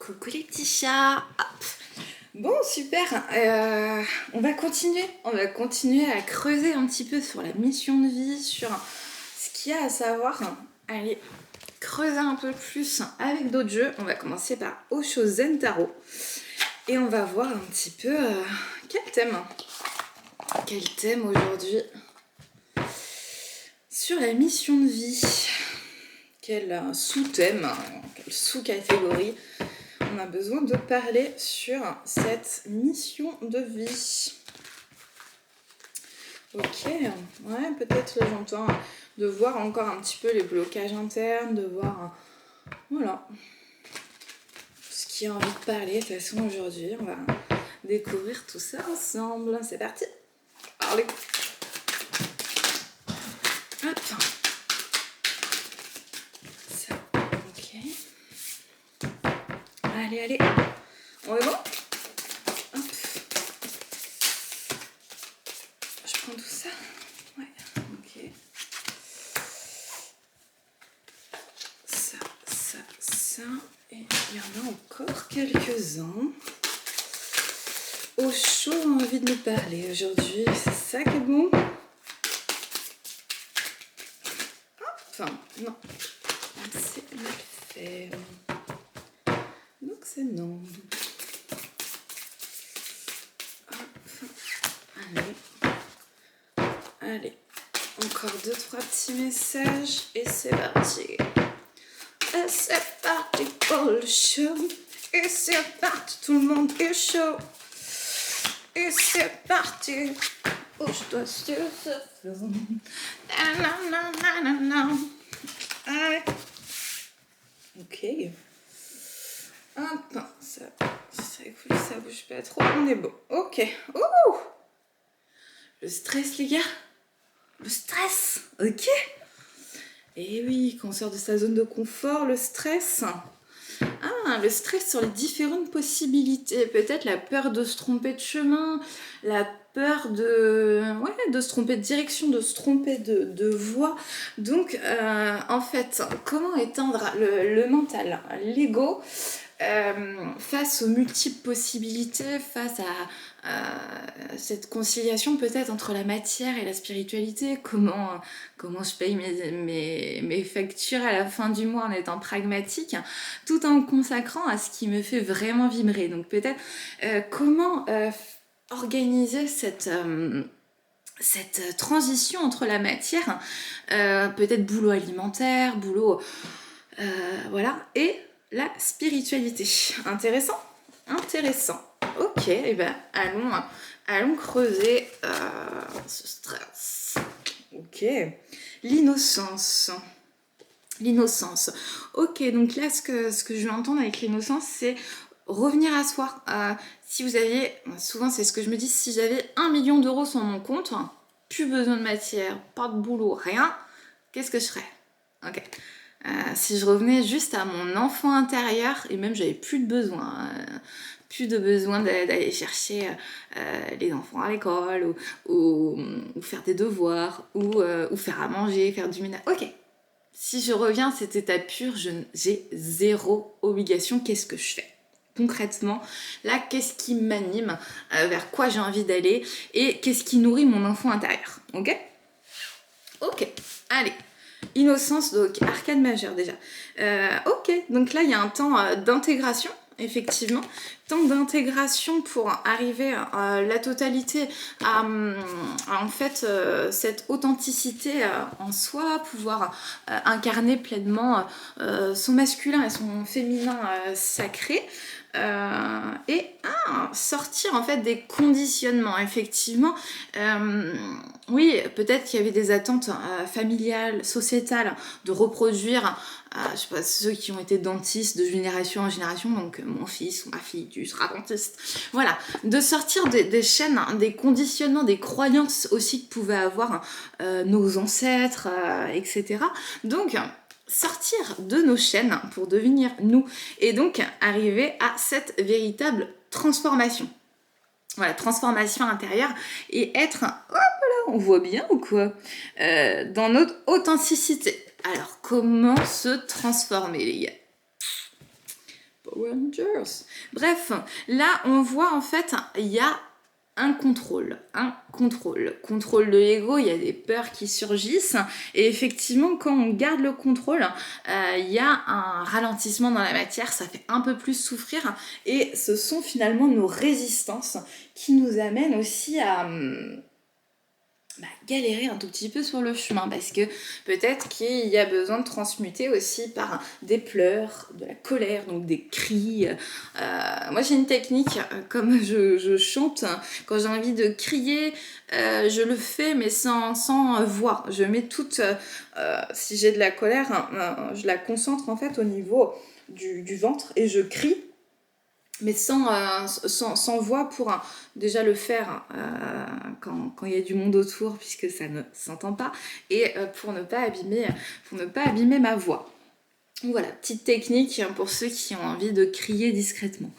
Coucou les petits chats. Hop. Bon, super. On va continuer à creuser un petit peu sur la mission de vie, sur ce qu'il y a à savoir. Allez, creuser un peu plus avec d'autres jeux. On va commencer par Osho Zentaro. Et on va voir un petit peu quel thème aujourd'hui sur la mission de vie. Quel sous-thème, quelle sous-catégorie on a besoin de parler sur cette mission de vie. Ok, ouais, peut-être j'entends de voir encore un petit peu les blocages internes, de voir, voilà, ce qui a envie de parler. De toute façon, aujourd'hui, on va découvrir tout ça ensemble. C'est parti. Allez. Hop. Ça, ok. Allez. On est bon? Hop. Je prends tout ça. Ouais, ok. Ça. Et il y en a encore quelques-uns. Osho a envie de nous parler aujourd'hui. C'est ça qui est bon? Hop. Non. C'est mal fait. Donc c'est non. Allez, encore 2-3 petits messages et c'est parti. Et c'est parti pour le show. Et c'est parti, tout le monde est chaud. Et c'est parti. Oh, je dois sur ce flot. Allez. Ok. Hop, ça coule, ça bouge pas trop, on est bon. Ok. Ouh. Le stress, les gars. Le stress, ok. Et oui, quand on sort de sa zone de confort, le stress. Ah, le stress sur les différentes possibilités. Peut-être la peur de se tromper de chemin, la peur de se tromper de direction, de se tromper de voie. Donc, en fait, comment éteindre le mental, l'ego face aux multiples possibilités, face à cette conciliation peut-être entre la matière et la spiritualité, comment je paye mes factures à la fin du mois en étant pragmatique, tout en me consacrant à ce qui me fait vraiment vibrer. Donc peut-être comment organiser cette transition entre la matière, peut-être boulot alimentaire, boulot voilà, et la spiritualité. Intéressant. Ok, et ben allons creuser ce stress. Ok. L'innocence. Ok, donc là, ce que je vais entendre avec l'innocence, c'est revenir à soi. Si vous aviez, souvent c'est ce que je me dis, si j'avais 1 million d'euros sur mon compte, plus besoin de matière, pas de boulot, rien, qu'est-ce que je ferais? Ok. Si je revenais juste à mon enfant intérieur, et même j'avais plus de besoin d'aller chercher les enfants à l'école ou faire des devoirs ou faire à manger, faire du ménage. Ok, si je reviens à cet état pur, j'ai zéro obligation. Qu'est-ce que je fais concrètement? Là, qu'est-ce qui m'anime, vers quoi j'ai envie d'aller et qu'est-ce qui nourrit mon enfant intérieur? Ok, allez. Innocence, donc arcade majeure déjà. Ok, donc là il y a un temps d'intégration, effectivement. Temps d'intégration pour arriver à la totalité, à en fait cette authenticité en soi, pouvoir incarner pleinement son masculin et son féminin sacré. Et sortir en fait des conditionnements, effectivement. Oui, peut-être qu'il y avait des attentes familiales, sociétales, de reproduire, je sais pas, ceux qui ont été dentistes de génération en génération, donc mon fils ou ma fille, tu seras dentiste. Voilà, de sortir des chaînes, des conditionnements, des croyances aussi que pouvaient avoir nos ancêtres, etc. Donc, sortir de nos chaînes pour devenir nous et donc arriver à cette véritable transformation. Voilà, transformation intérieure et être, hop là, on voit bien ou quoi, dans notre authenticité. Alors, comment se transformer, les gars? Rangers. Bref, là, on voit en fait, il y a un contrôle. Contrôle de l'ego, il y a des peurs qui surgissent. Et effectivement, quand on garde le contrôle, il y a un ralentissement dans la matière, ça fait un peu plus souffrir. Et ce sont finalement nos résistances qui nous amènent aussi à galérer un tout petit peu sur le chemin, parce que peut-être qu'il y a besoin de transmuter aussi par des pleurs, de la colère, donc des cris. Moi j'ai une technique, comme je chante, quand j'ai envie de crier, je le fais mais sans voix. Je mets toute, si j'ai de la colère, je la concentre en fait au niveau du ventre et je crie, mais sans voix pour déjà le faire quand il y a du monde autour, puisque ça ne s'entend pas, et pour ne pas abîmer ma voix. Voilà, petite technique pour ceux qui ont envie de crier discrètement.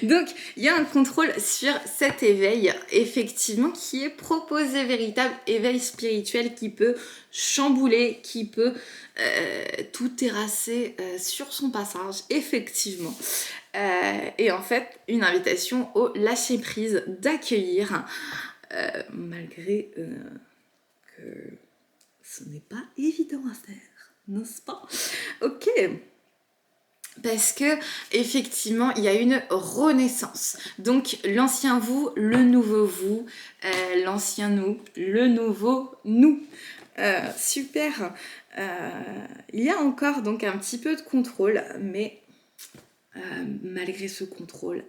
Donc, il y a un contrôle sur cet éveil, effectivement, qui est proposé, véritable éveil spirituel qui peut chambouler, qui peut tout terrasser sur son passage, effectivement. Et en fait, une invitation au lâcher-prise, d'accueillir, malgré que ce n'est pas évident à faire. N'est-ce pas? Ok. Parce que effectivement, il y a une renaissance. Donc l'ancien vous, le nouveau vous, l'ancien nous, le nouveau nous. Super. Il y a encore donc un petit peu de contrôle, mais malgré ce contrôle,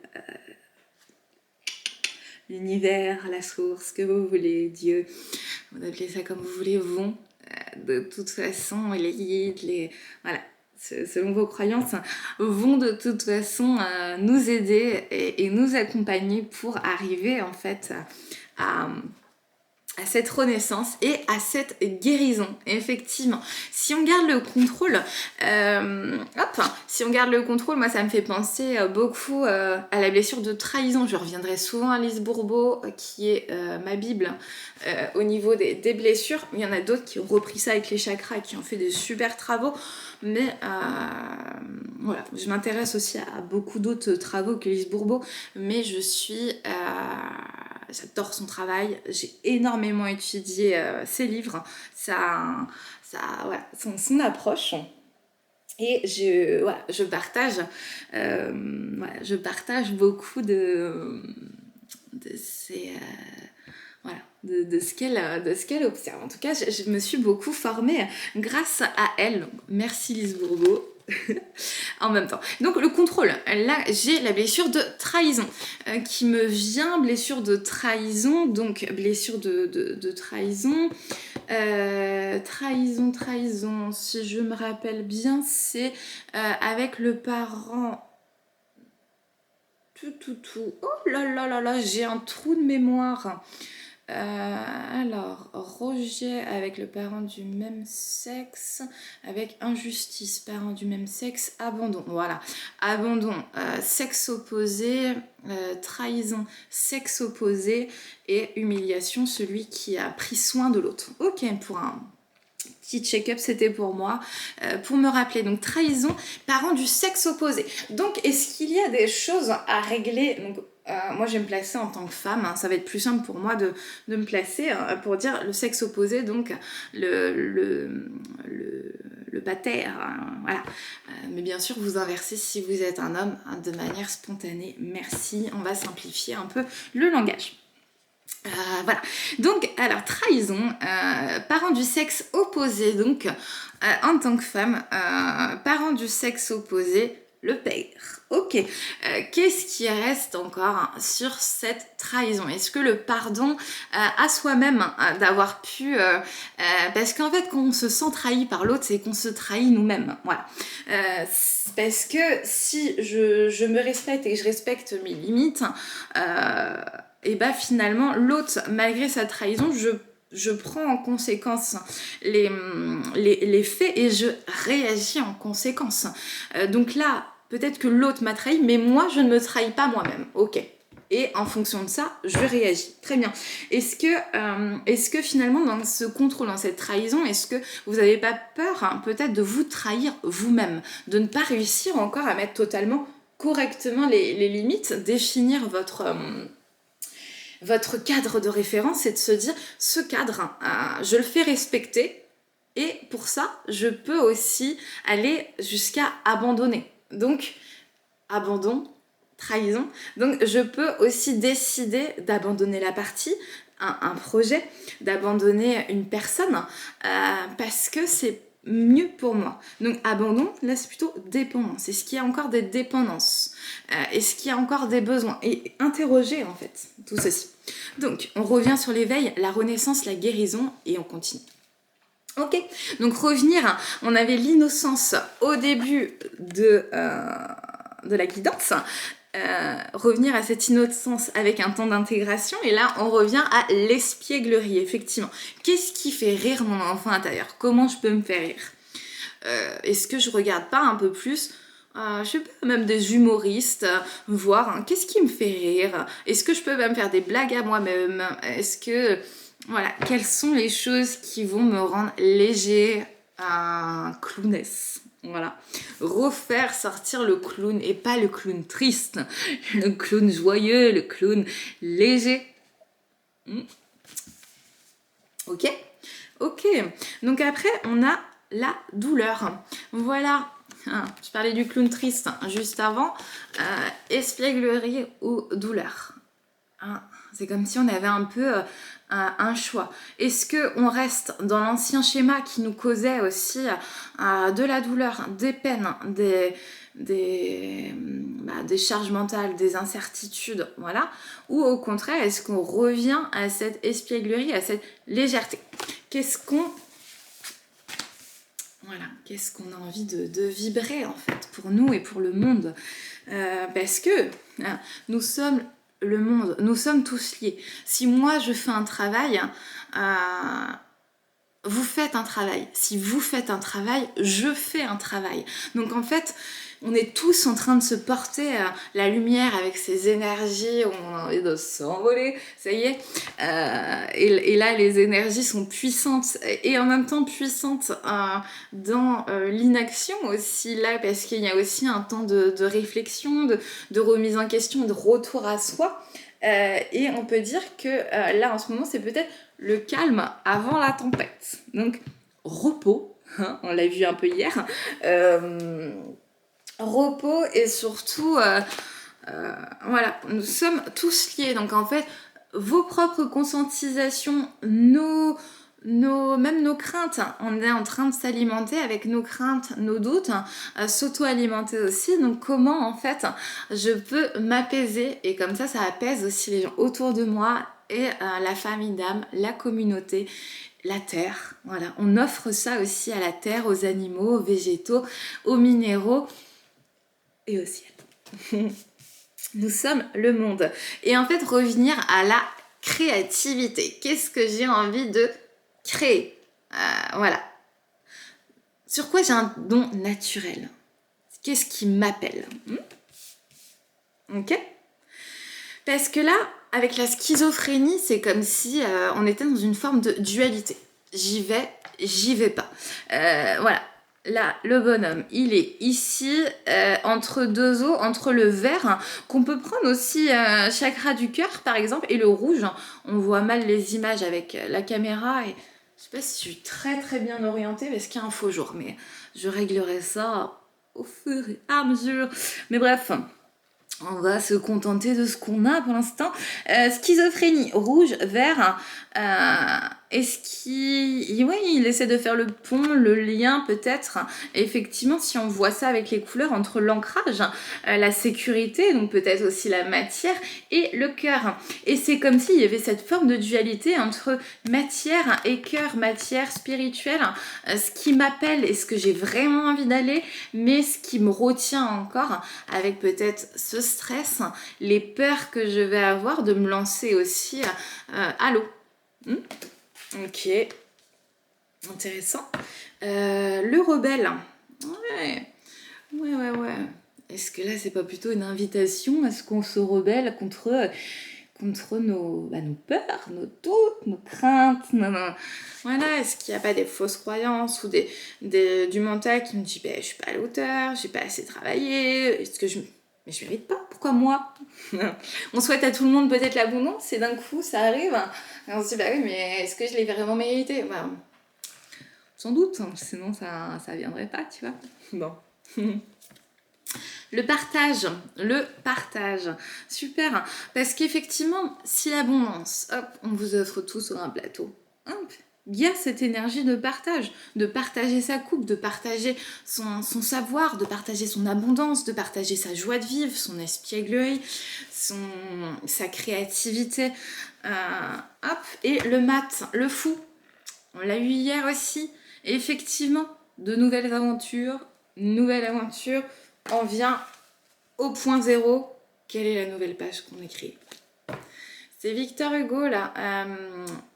l'univers, la source, que vous voulez, Dieu, vous appelez ça comme vous voulez, vont de toute façon, les guides, voilà, selon vos croyances, vont de toute façon nous aider et nous accompagner pour arriver en fait à cette renaissance et à cette guérison, effectivement. Si on garde le contrôle, moi ça me fait penser beaucoup à la blessure de trahison. Je reviendrai souvent à Lise Bourbeau, qui est ma bible au niveau des blessures. Il y en a d'autres qui ont repris ça avec les chakras et qui ont fait des super travaux, mais voilà, je m'intéresse aussi à beaucoup d'autres travaux que Lise Bourbeau, mais j'adore son travail, j'ai énormément étudié ses livres, voilà, son approche. Et je partage beaucoup de ce qu'elle observe. En tout cas, je me suis beaucoup formée grâce à elle. Donc, merci Lise Bourbeau. En même temps. Donc le contrôle, là j'ai la blessure de trahison qui me vient, blessure de trahison, donc blessure de trahison, trahison, si je me rappelle bien, c'est avec le parent. Oh là là, j'ai un trou de mémoire. Alors, rejet avec le parent du même sexe, avec injustice, parent du même sexe, abandon, voilà, abandon, sexe opposé, trahison, sexe opposé, et humiliation, celui qui a pris soin de l'autre. Ok, pour un petit check-up, c'était pour moi, pour me rappeler. Donc trahison, parent du sexe opposé. Donc est-ce qu'il y a des choses à régler? Donc moi je vais me placer en tant que femme, ça va être plus simple pour moi de me placer pour dire le sexe opposé, donc le pater, voilà. Mais bien sûr vous inversez si vous êtes un homme de manière spontanée. Merci, on va simplifier un peu le langage. Voilà, donc alors trahison, parent du sexe opposé, donc en tant que femme, parent du sexe opposé, le père. Ok, qu'est-ce qui reste encore sur cette trahison? Est-ce que le pardon à soi-même d'avoir pu... parce qu'en fait quand on se sent trahi par l'autre, c'est qu'on se trahit nous-mêmes, voilà. Parce que si je me respecte et que je respecte mes limites, et bah finalement l'autre, malgré sa trahison, je prends en conséquence les faits et je réagis en conséquence. Donc là, peut-être que l'autre m'a trahi, mais moi je ne me trahis pas moi-même. Ok. et en fonction de ça, je réagis. Très bien. Est-ce que finalement, dans ce contrôle, dans cette trahison, est-ce que vous n'avez pas peur peut-être de vous trahir vous-même, de ne pas réussir encore à mettre totalement correctement les limites, définir votre cadre de référence et de se dire, ce cadre, je le fais respecter et pour ça, je peux aussi aller jusqu'à abandonner. Donc, abandon, trahison. Donc, je peux aussi décider d'abandonner la partie, un projet, d'abandonner une personne parce que c'est mieux pour moi. Donc abandon, là c'est plutôt dépendance. Est-ce qu'il y a encore des dépendances? Est-ce qu'il y a encore des besoins? Et interroger en fait tout ceci. Donc on revient sur l'éveil, la renaissance, la guérison et on continue. Ok, donc revenir, on avait l'innocence au début de la guidance. Revenir à cette innocence avec un temps d'intégration et là on revient à l'espièglerie, effectivement. Qu'est-ce qui fait rire mon enfant intérieur? Comment je peux me faire rire? Est-ce que je regarde pas un peu plus je sais pas, même des humoristes, voir qu'est-ce qui me fait rire? Est-ce que je peux même faire des blagues à moi-même? Est-ce que voilà, quelles sont les choses qui vont me rendre léger, clowness? Voilà, refaire sortir le clown et pas le clown triste, le clown joyeux, le clown léger. Ok, ok. Donc après, on a la douleur. Voilà. Je parlais du clown triste juste avant. Espièglerie ou douleur. C'est comme si on avait un peu un choix. Est-ce qu'on reste dans l'ancien schéma qui nous causait aussi de la douleur, des peines, des charges mentales, des incertitudes, voilà, ou au contraire, est-ce qu'on revient à cette espièglerie, à cette légèreté? Qu'est-ce qu'on a envie de vibrer en fait pour nous et pour le monde? Parce que nous sommes le monde, nous sommes tous liés. Si moi je fais un travail, vous faites un travail. Si vous faites un travail, je fais un travail. Donc en fait, on est tous en train de se porter la lumière avec ces énergies, on a envie de s'envoler, ça y est. Et là, les énergies sont puissantes et en même temps puissantes dans l'inaction aussi, là, parce qu'il y a aussi un temps de réflexion, de remise en question, de retour à soi. Et on peut dire que là, en ce moment, c'est peut-être le calme avant la tempête. Donc, repos, on l'a vu un peu hier. Repos et surtout, voilà, nous sommes tous liés. Donc, en fait, vos propres conscientisations, même nos craintes, on est en train de s'alimenter avec nos craintes, nos doutes, s'auto-alimenter aussi. Donc comment en fait je peux m'apaiser et comme ça apaise aussi les gens autour de moi et la famille d'âme, la communauté, la terre. Voilà, on offre ça aussi à la terre, aux animaux, aux végétaux, aux minéraux et au ciel. Nous sommes le monde. Et en fait revenir à la créativité. Qu'est-ce que j'ai envie de créer? Voilà. Sur quoi j'ai un don naturel? Qu'est-ce qui m'appelle? Ok? Parce que là, avec la schizophrénie, c'est comme si on était dans une forme de dualité. J'y vais pas. Voilà. Là, le bonhomme, il est ici, entre deux eaux, entre le vert, qu'on peut prendre aussi chakra du cœur, par exemple, et le rouge. On voit mal les images avec la caméra et je sais pas si je suis très très bien orientée parce qu'il y a un faux jour, mais je réglerai ça au fur et à mesure. Mais bref, on va se contenter de ce qu'on a pour l'instant. Schizophrénie, rouge, vert. Est-ce il essaie de faire le pont, le lien peut-être. Effectivement, si on voit ça avec les couleurs entre l'ancrage, la sécurité, donc peut-être aussi la matière et le cœur. Et c'est comme s'il y avait cette forme de dualité entre matière et cœur, matière spirituelle. Ce qui m'appelle et ce que j'ai vraiment envie d'aller, mais ce qui me retient encore avec peut-être ce stress, les peurs que je vais avoir de me lancer aussi à l'eau. Ok, intéressant. Le rebelle. Ouais. Est-ce que là, c'est pas plutôt une invitation à ce qu'on se rebelle contre nos peurs, nos doutes, nos craintes, voilà, est-ce qu'il n'y a pas des fausses croyances ou du mental qui me dit je suis pas à l'auteur, j'ai pas assez travaillé, est-ce que mais je mérite pas, pourquoi moi? On souhaite à tout le monde peut-être l'abondance et d'un coup ça arrive et on se dit oui mais est-ce que je l'ai vraiment mérité? Sans doute, hein, sinon ça viendrait pas, tu vois. Bon. Le partage, super, parce qu'effectivement, si l'abondance, hop, on vous offre tout sur un plateau, hop, il y a cette énergie de partager sa coupe, de partager son savoir, de partager son abondance, de partager sa joie de vivre, son espièglerie, sa créativité, hop, et le mat, le fou, on l'a eu hier aussi, et effectivement, de nouvelles aventures, on vient au point zéro. Quelle est la nouvelle page qu'on écrit? C'est Victor Hugo là.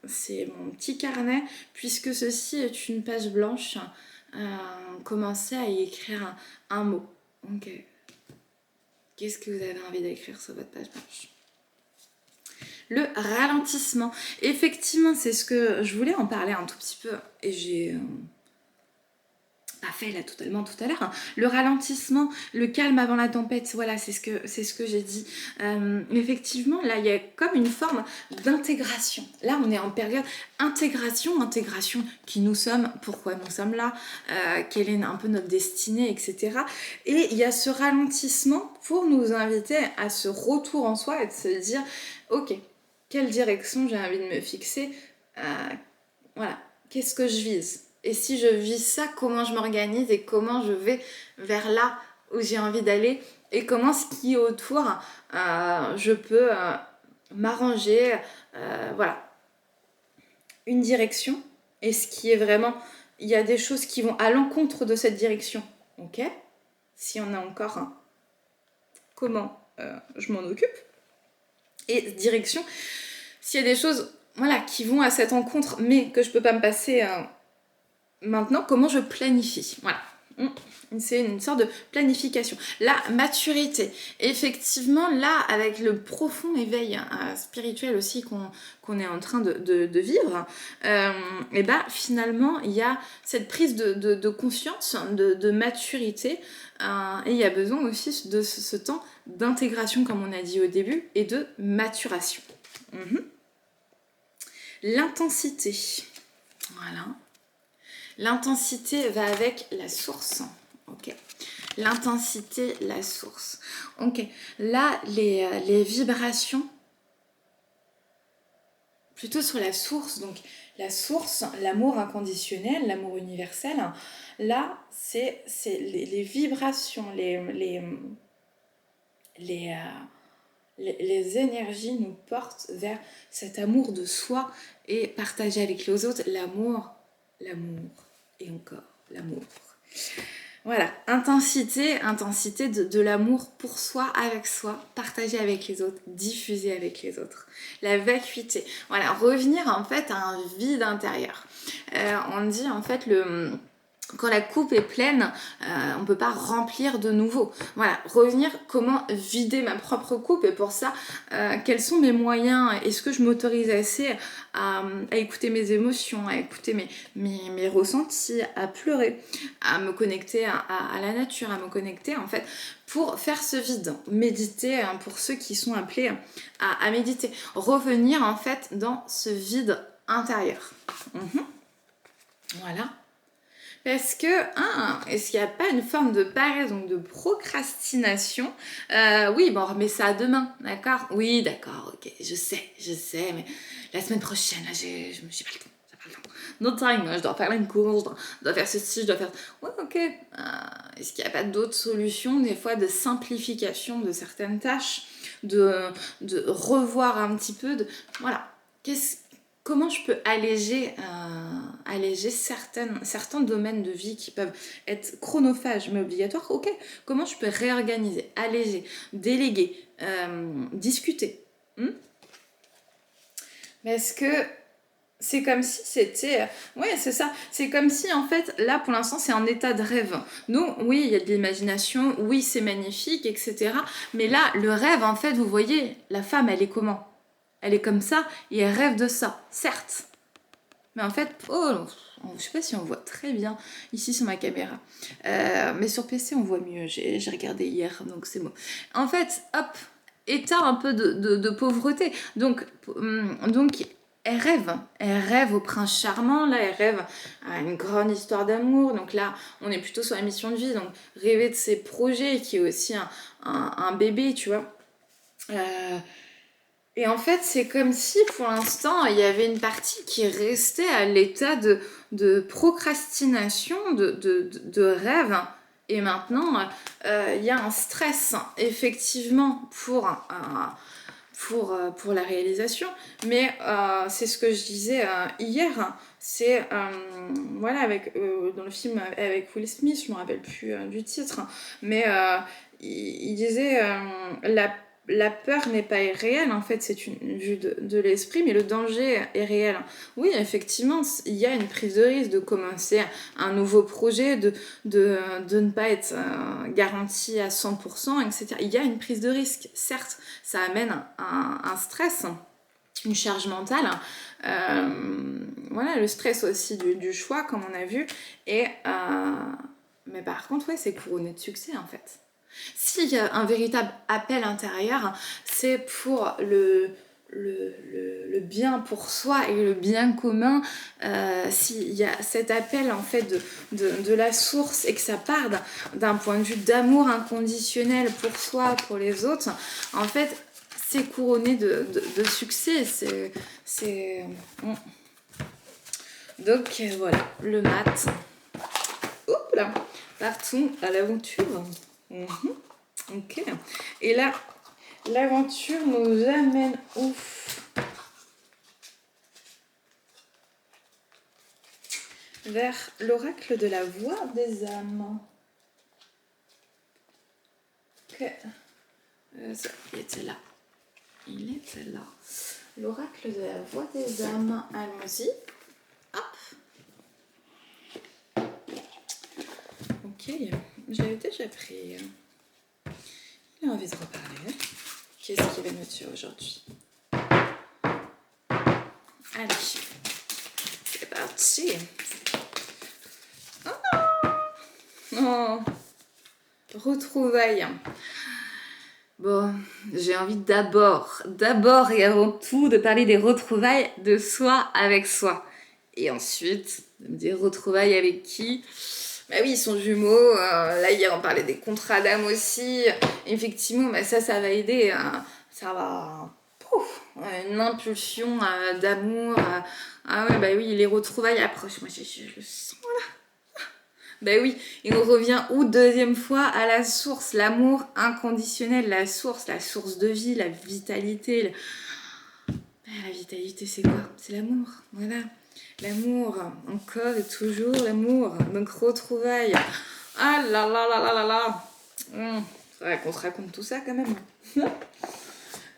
C'est mon petit carnet. Puisque ceci est une page blanche, commencez à y écrire un mot. Ok. Qu'est-ce que vous avez envie d'écrire sur votre page blanche? Le ralentissement. Effectivement, c'est ce que je voulais en parler un tout petit peu. Et j'ai pas fait là totalement tout à l'heure, hein. Le ralentissement, le calme avant la tempête, voilà, c'est ce que j'ai dit. Effectivement, là, il y a comme une forme d'intégration. Là, on est en période intégration qui nous sommes, pourquoi nous sommes là, quelle est un peu notre destinée, etc. Et il y a ce ralentissement pour nous inviter à ce retour en soi et de se dire, ok, quelle direction j'ai envie de me fixer, voilà, qu'est-ce que je vise? Et si je vis ça, comment je m'organise et comment je vais vers là où j'ai envie d'aller et comment ce qui est autour, je peux m'arranger, voilà, une direction. Et ce qui est vraiment, il y a des choses qui vont à l'encontre de cette direction, ok? Si on a encore comment je m'en occupe. Et direction, s'il y a des choses, voilà, qui vont à cette encontre, mais que je peux pas me passer maintenant, comment je planifie, voilà. C'est une sorte de planification. La maturité, effectivement, là, avec le profond éveil spirituel aussi qu'on est en train de vivre, et finalement, il y a cette prise de conscience, de maturité, et il y a besoin aussi de ce temps d'intégration, comme on a dit au début, et de maturation. L'intensité, voilà. L'intensité va avec la source. Ok. L'intensité, la source. Ok. Là, les vibrations, plutôt sur la source. Donc, la source, l'amour inconditionnel, l'amour universel. Là, c'est les vibrations, les énergies nous portent vers cet amour de soi et partager avec les autres l'amour. Et encore, l'amour. Voilà, intensité de l'amour pour soi, avec soi, partager avec les autres, diffuser avec les autres. La vacuité, voilà, revenir en fait à un vide intérieur. On dit en fait quand la coupe est pleine, on ne peut pas remplir de nouveau. Voilà, revenir comment vider ma propre coupe et pour ça, quels sont mes moyens? Est-ce que je m'autorise assez à écouter mes émotions, à écouter mes ressentis, à pleurer, à me connecter à la nature, à me connecter en fait pour faire ce vide, méditer pour ceux qui sont appelés à méditer, revenir en fait dans ce vide intérieur. Voilà. Est-ce qu'il n'y a pas une forme de paresse, donc de procrastination? Oui, bon, on remet ça à demain, d'accord? Oui, d'accord, ok, je sais, mais la semaine prochaine, là, j'ai pas le temps. No time, je dois faire une course, je dois faire ceci, je dois faire... Ouais, ok. Est-ce qu'il n'y a pas d'autres solutions, des fois, de simplification de certaines tâches, de revoir un petit peu, voilà. Comment je peux alléger certains domaines de vie qui peuvent être chronophages mais obligatoires? Ok, comment je peux réorganiser, alléger, déléguer, discuter? Parce que C'est comme si c'était... Ouais, c'est ça. C'est comme si, en fait, là, pour l'instant, c'est un état de rêve. Donc, oui, il y a de l'imagination, oui, c'est magnifique, etc. Mais là, le rêve, en fait, vous voyez, la femme, elle est comment? Elle est comme ça, et elle rêve de ça, certes. Mais en fait, oh, je sais pas si on voit très bien ici sur ma caméra. Mais sur PC, on voit mieux. J'ai regardé hier, donc c'est bon. En fait, hop, état un peu de pauvreté. Donc, elle rêve au prince charmant, là, elle rêve à une grande histoire d'amour. Donc là, on est plutôt sur la mission de vie, donc rêver de ses projets, qui est aussi un bébé, tu vois. Et en fait, c'est comme si pour l'instant, il y avait une partie qui restait à l'état de procrastination, de rêve. Et maintenant, il y a un stress, effectivement, pour la réalisation. Mais c'est ce que je disais hier. C'est, voilà, dans le film avec Will Smith, je ne me rappelle plus du titre, mais il disait la peur n'est pas réelle, en fait, c'est une vue de l'esprit, mais le danger est réel. Oui, effectivement, il y a une prise de risque de commencer un nouveau projet, de ne pas être garanti à 100%, etc. Il y a une prise de risque, certes, ça amène un stress, une charge mentale. Voilà, le stress aussi du choix, comme on a vu. Mais par contre, ouais, c'est couronné de succès, en fait. S'il y a un véritable appel intérieur, c'est pour le bien pour soi et le bien commun. S'il y a cet appel en fait de la source et que ça part d'un point de vue d'amour inconditionnel pour soi, pour les autres, en fait, c'est couronné de succès. Donc voilà, le mat. Oups là, partons à l'aventure. Ok. Et là, l'aventure nous amène où? Vers l'oracle de la voix des âmes. Ok. Ça, il était là. Il était là. L'oracle de la voix des âmes. Allons-y. Hop. Ok. J'avais déjà pris. Il a envie de reparler. Qu'est-ce qu'il va nous dire aujourd'hui? Allez. C'est parti. Oh. Retrouvailles. Bon, j'ai envie d'abord et avant tout de parler des retrouvailles de soi avec soi. Et ensuite, de me dire retrouvailles avec qui? Bah oui, ils sont jumeaux. Là, hier, on parlait des contrats d'âme aussi. Effectivement, bah ça va aider. Ça va... Pouf, une impulsion d'amour. Ah ouais, bah oui, les retrouvailles approchent. Moi, je le sens là. Ben oui, et on revient deuxième fois à la source, l'amour inconditionnel, la source de vie, la vitalité. La vitalité, c'est quoi? C'est l'amour, voilà. L'amour, encore et toujours l'amour. Donc retrouvailles. Ah là là là là là là. Faudrait qu'on se raconte tout ça quand même.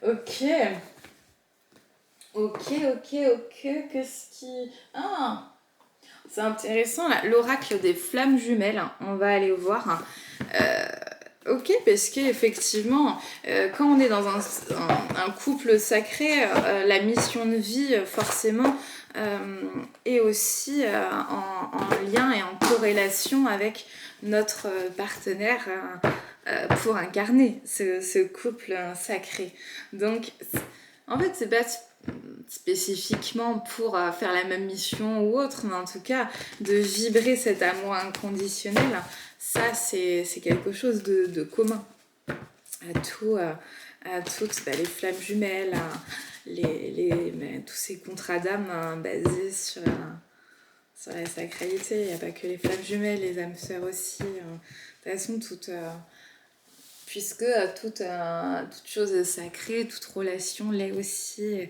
Ok. Qu'est-ce qui... Ah, c'est intéressant, là, l'oracle des flammes jumelles, on va aller voir. Ok, parce qu'effectivement, quand on est dans un couple sacré, la mission de vie, forcément, est aussi en lien et en corrélation avec notre partenaire pour incarner ce couple sacré. Donc, en fait, c'est pas spécifiquement pour faire la même mission ou autre, mais en tout cas de vibrer cet amour inconditionnel, ça c'est quelque chose de commun à toutes les flammes jumelles, tous ces contrats d'âme basés sur la sacralité. Il n'y a pas que les flammes jumelles, les âmes sœurs aussi. De toute façon, puisque toute chose sacrée, toute relation l'est aussi, et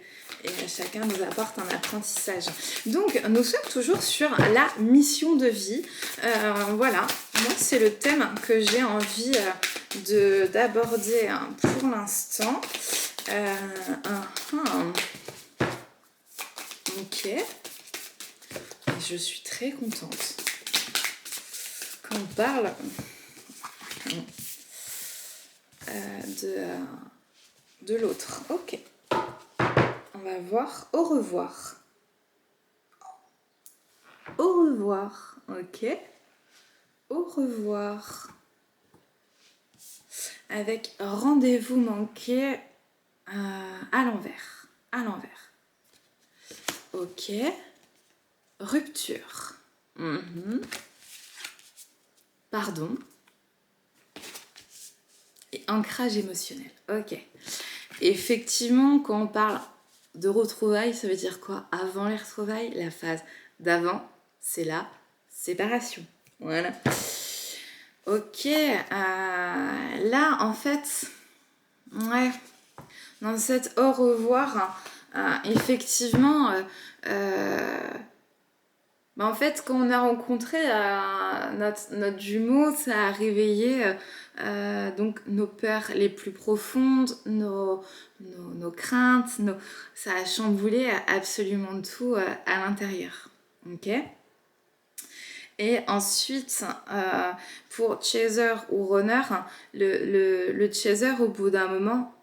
chacun nous apporte un apprentissage. Donc, nous sommes toujours sur la mission de vie. Voilà, moi c'est le thème que j'ai envie d'aborder pour l'instant. Ok. je suis très contente quand on parle de l'autre. Ok. On va voir. Au revoir. Au revoir. Ok. Au revoir. Avec rendez-vous manqué à l'envers. À l'envers. Ok. Rupture. Pardon. Et ancrage émotionnel. Ok. Effectivement, quand on parle de retrouvailles, ça veut dire quoi? Avant les retrouvailles, la phase d'avant, c'est la séparation. Voilà. Ok. Là, en fait, ouais, dans cette au revoir, effectivement, en fait, quand on a rencontré notre jumeau, ça a réveillé donc nos peurs les plus profondes, nos craintes, ça a chamboulé absolument tout à l'intérieur. Ok. Et ensuite, pour chaser ou runner, le chaser, au bout d'un moment,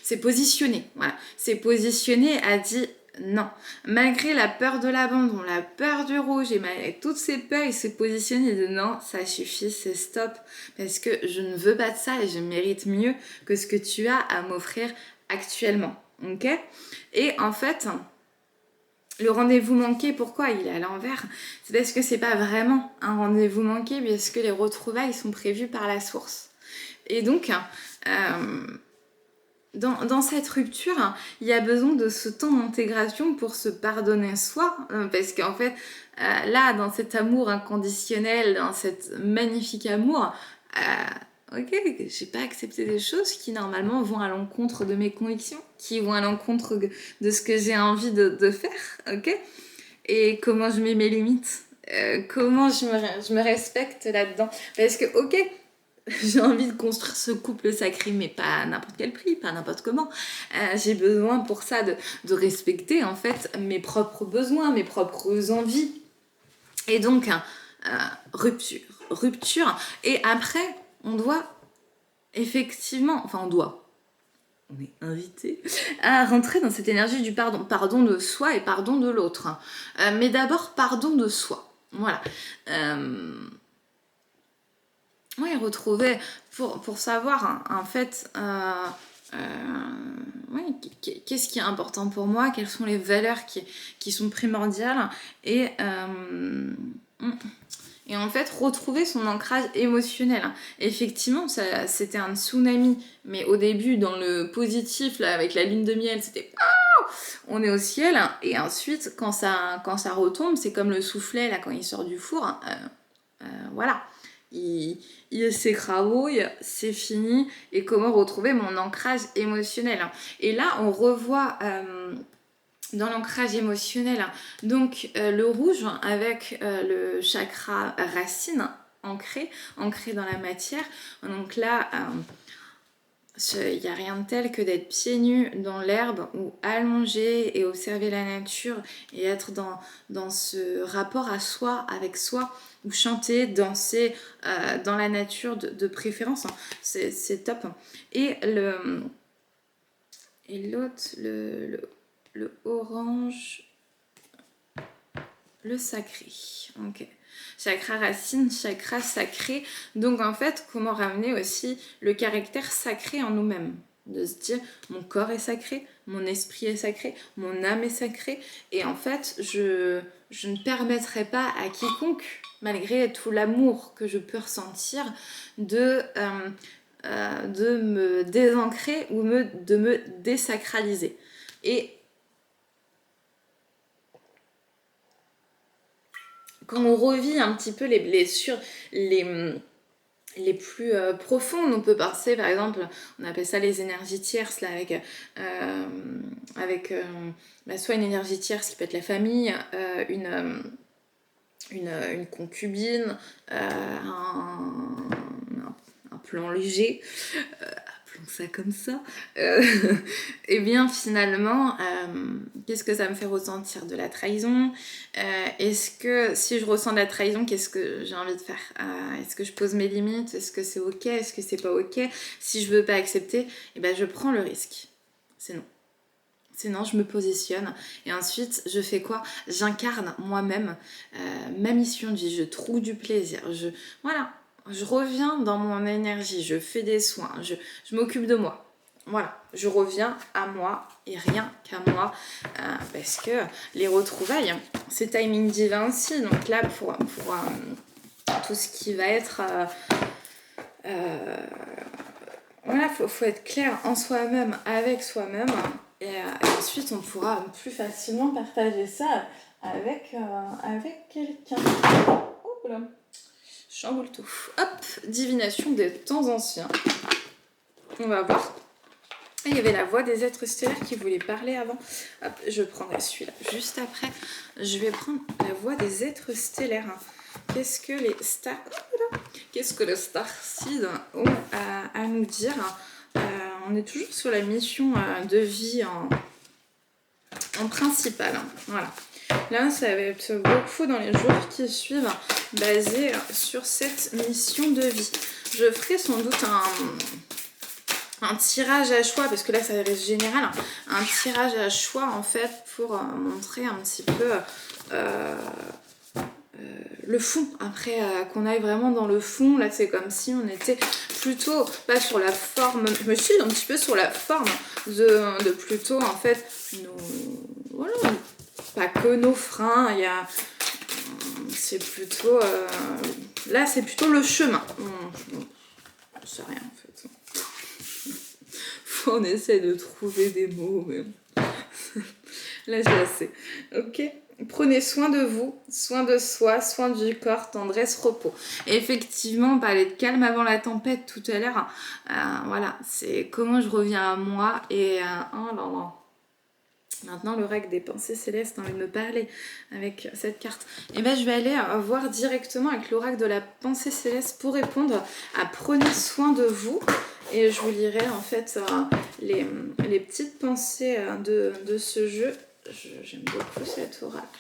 s'est positionné. Voilà. S'est positionné, a dit non. Malgré la peur de l'abandon, la peur du rouge, et malgré toutes ces peurs, il s'est positionné et dit non, ça suffit, c'est stop. Parce que je ne veux pas de ça et je mérite mieux que ce que tu as à m'offrir actuellement. Ok? Et en fait, le rendez-vous manqué, pourquoi il est à l'envers? C'est parce que c'est pas vraiment un rendez-vous manqué, puisque les retrouvailles sont prévues par la source. Et donc, dans cette rupture, il y a besoin de ce temps d'intégration pour se pardonner soi, parce qu'en fait, là, dans cet amour inconditionnel, dans cet magnifique amour, ok, j'ai pas accepté des choses qui normalement vont à l'encontre de mes convictions, qui vont à l'encontre de ce que j'ai envie de faire, ok. Et comment je mets mes limites, comment je me respecte là-dedans, parce que ok, j'ai envie de construire ce couple sacré, mais pas à n'importe quel prix, pas n'importe comment. J'ai besoin pour ça de respecter en fait mes propres besoins, mes propres envies. Et donc, rupture. Et après, on doit effectivement, on est invité à rentrer dans cette énergie du pardon. Pardon de soi et pardon de l'autre. Mais d'abord, pardon de soi. Voilà. Oui, retrouver pour savoir en fait qu'est-ce qui est important pour moi, quelles sont les valeurs qui sont primordiales et en fait retrouver son ancrage émotionnel. Effectivement, c'était un tsunami, mais au début dans le positif là, avec la lune de miel, c'était on est au ciel, et ensuite quand ça retombe, c'est comme le soufflet là quand il sort du four, voilà. Il s'écrabouille, c'est fini, et comment retrouver mon ancrage émotionnel. Et là, on revoit dans l'ancrage émotionnel, donc le rouge avec le chakra racine ancré dans la matière. Donc là, il n'y a rien de tel que d'être pieds nus dans l'herbe ou allongé et observer la nature et être dans ce rapport à soi, avec soi, ou chanter, danser dans la nature de préférence. C'est top. Et l'autre, le orange, le sacré. Ok. Chakra racine, chakra sacré. Donc en fait, comment ramener aussi le caractère sacré en nous-mêmes, de se dire mon corps est sacré, mon esprit est sacré, mon âme est sacrée, et en fait je ne permettrai pas à quiconque, malgré tout l'amour que je peux ressentir, de me désancrer ou de me désacraliser. Et quand on revit un petit peu les blessures les plus profondes, on peut passer par exemple, on appelle ça les énergies tierces là, avec soit une énergie tierce qui peut être la famille, une concubine, un plan léger, appelons ça comme ça, et bien finalement, qu'est-ce que ça me fait ressentir? De la trahison. Est-ce que si je ressens de la trahison, qu'est-ce que j'ai envie de faire? Est-ce que je pose mes limites? Est-ce que c'est ok? Est-ce que c'est pas ok? Si je veux pas accepter, eh ben je prends le risque. C'est non. Sinon, je me positionne et ensuite, je fais quoi? J'incarne moi-même ma mission de vie. Je trouve du plaisir. Voilà, je reviens dans mon énergie. Je fais des soins. Je m'occupe de moi. Voilà, je reviens à moi et rien qu'à moi parce que les retrouvailles, c'est timing divin aussi. Donc là, pour tout ce qui va être... voilà, faut être clair en soi-même, avec soi-même. Et ensuite, on pourra plus facilement partager ça avec quelqu'un. Hop là, chamboule tout. Hop, divination des temps anciens. On va voir. Ah, il y avait la voix des êtres stellaires qui voulait parler avant. Hop, je prendrai celui-là juste après. Je vais prendre la voix des êtres stellaires. Qu'est-ce que les stars... Qu'est-ce que les starseeds ont à nous dire? On est toujours sur la mission de vie en principal. Voilà. Là, ça va être beaucoup dans les jours qui suivent, basé sur cette mission de vie. Je ferai sans doute un tirage à choix, parce que là, ça reste général. Un tirage à choix, en fait, pour montrer un petit peu... le fond, après qu'on aille vraiment dans le fond, là c'est comme si on était plutôt pas sur la forme, je me suis un petit peu sur la forme de plutôt en fait voilà, pas que nos freins, il y a c'est plutôt là c'est plutôt le chemin, je sais rien en fait, on essaie de trouver des mots mais là j'ai assez, ok. Prenez soin de vous, soin de soi, soin du corps, tendresse, repos. Et effectivement, on parlait de calme avant la tempête tout à l'heure. Voilà, c'est comment je reviens à moi. Et oh là là. Maintenant, l'oracle des pensées célestes a envie de me parler avec cette carte. Et bien, je vais aller voir directement avec l'oracle de la pensée céleste pour répondre à prenez soin de vous. Et je vous lirai en fait les petites pensées de ce jeu. J'aime beaucoup cet oracle.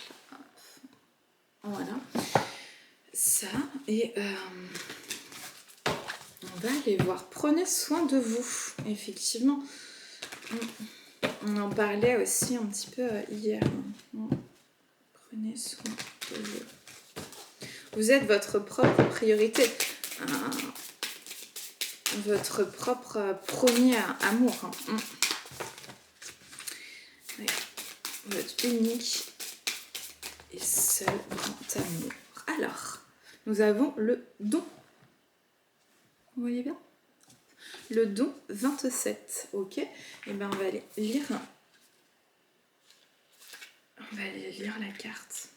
Voilà. Ça. Et on va aller voir. Prenez soin de vous. Effectivement. On en parlait aussi un petit peu hier. Prenez soin de vous. Vous êtes votre propre priorité. Votre propre premier amour. Ouais. Votre unique et seul grand amour. Alors, nous avons le don. Vous voyez bien? Le don 27. Ok. Et bien, on va aller lire. On va aller lire la carte.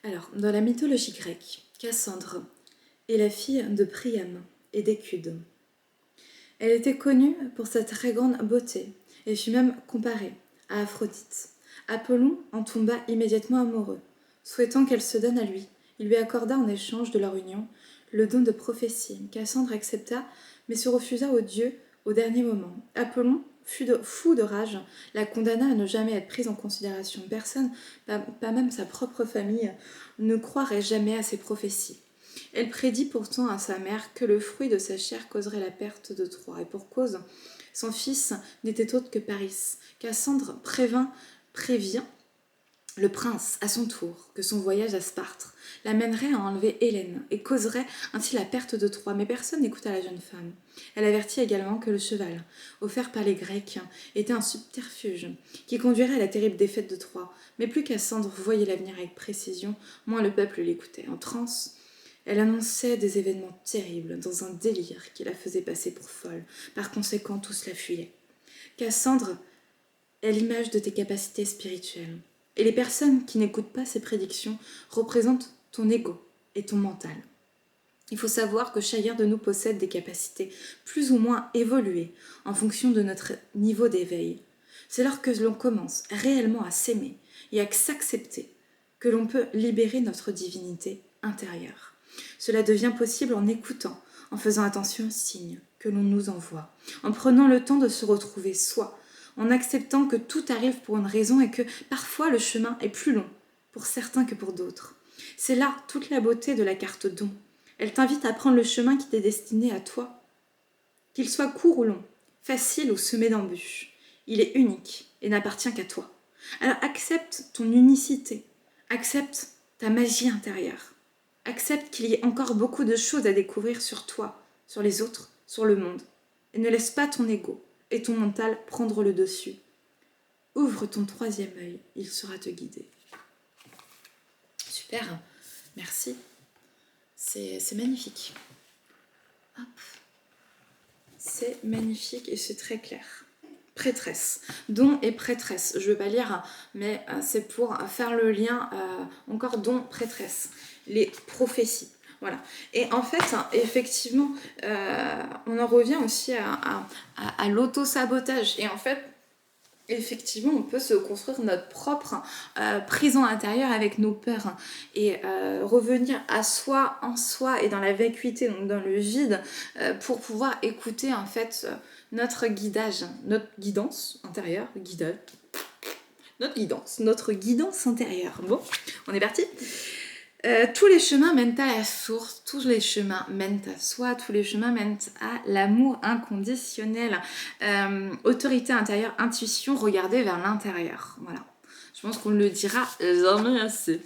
Alors, dans la mythologie grecque, Cassandre est la fille de Priam et d'Écude. Elle était connue pour sa très grande beauté et fut même comparée à Aphrodite. Apollon en tomba immédiatement amoureux. Souhaitant qu'elle se donne à lui, il lui accorda en échange de leur union le don de prophétie. Cassandre accepta, mais se refusa au dieu au dernier moment. Apollon, fou de rage, la condamna à ne jamais être prise en considération. Personne, pas même sa propre famille, ne croirait jamais à ses prophéties. Elle prédit pourtant à sa mère que le fruit de sa chair causerait la perte de Troie. Et pour cause, son fils n'était autre que Paris. Cassandre prévient le prince, à son tour, que son voyage à Sparte l'amènerait à enlever Hélène et causerait ainsi la perte de Troie. Mais personne n'écouta la jeune femme. Elle avertit également que le cheval, offert par les Grecs, était un subterfuge qui conduirait à la terrible défaite de Troie. Mais plus Cassandre voyait l'avenir avec précision, moins le peuple l'écoutait. En transe, elle annonçait des événements terribles dans un délire qui la faisait passer pour folle. Par conséquent, tous la fuyaient. Cassandre est l'image de tes capacités spirituelles. Et les personnes qui n'écoutent pas ces prédictions représentent ton ego et ton mental. Il faut savoir que chacun de nous possède des capacités plus ou moins évoluées en fonction de notre niveau d'éveil. C'est lorsque l'on commence réellement à s'aimer et à s'accepter que l'on peut libérer notre divinité intérieure. Cela devient possible en écoutant, en faisant attention aux signes que l'on nous envoie, en prenant le temps de se retrouver soi, en acceptant que tout arrive pour une raison et que parfois le chemin est plus long pour certains que pour d'autres. C'est là toute la beauté de la carte don. Elle t'invite à prendre le chemin qui t'est destiné à toi. Qu'il soit court ou long, facile ou semé d'embûches, il est unique et n'appartient qu'à toi. Alors accepte ton unicité, accepte ta magie intérieure, accepte qu'il y ait encore beaucoup de choses à découvrir sur toi, sur les autres, sur le monde. Et ne laisse pas ton ego et ton mental prendre le dessus. Ouvre ton troisième œil, il saura te guider. Super, merci. C'est magnifique. Hop. C'est magnifique et c'est très clair. Prêtresse, don et prêtresse. Je ne vais pas lire, mais c'est pour faire le lien, encore don, prêtresse. Les prophéties. Voilà. Et en fait, effectivement, on en revient aussi à l'auto-sabotage. Et en fait, effectivement, on peut se construire notre propre prison intérieure avec nos peurs et revenir à soi, en soi et dans la vacuité, donc dans le vide, pour pouvoir écouter en fait notre guidage, notre guidance intérieure, notre guidance intérieure. Bon, on est parti. Tous les chemins mènent à la source, tous les chemins mènent à soi, tous les chemins mènent à l'amour inconditionnel. Autorité intérieure, intuition, regardez vers l'intérieur. Voilà. Je pense qu'on ne le dira jamais assez.